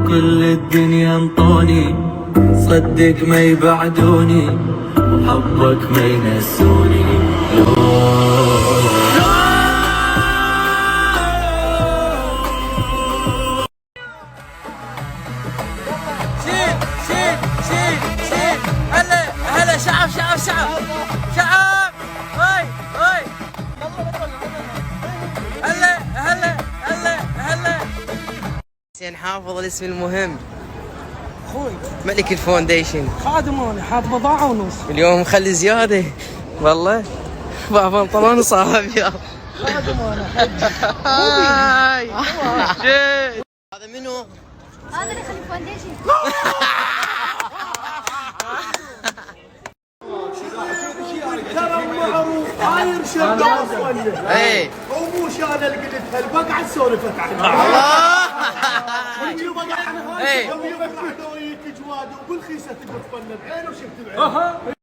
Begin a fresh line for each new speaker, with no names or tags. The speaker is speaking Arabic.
كل الدنيا انطوني، صدق ما يبعدوني وحبك ما ينسوني.
شيل شيل شيل شيل. هلا هلا شعب شعب شعب شعب. هاي هاي. هلا هلا هلا هلا. حسين حافظ الاسم المهم.
اخوي
ملك الفونديشن.
خادم انا حاط بضاعه ونص.
اليوم مخلي زياده والله. بنطلون صافي.
خادم انا حج.
هاي جيد. هذا منو؟
هذا اللي يخلي فونديشن.
ترى معروف هاي ارشاد اصلا.
اي
ومو شان اللي قلتها البقعه سولفت عنها.
اي
يوم يفتحوا ويك جواد وبالخيسه تقف فنان بعينه وشفت بعينه.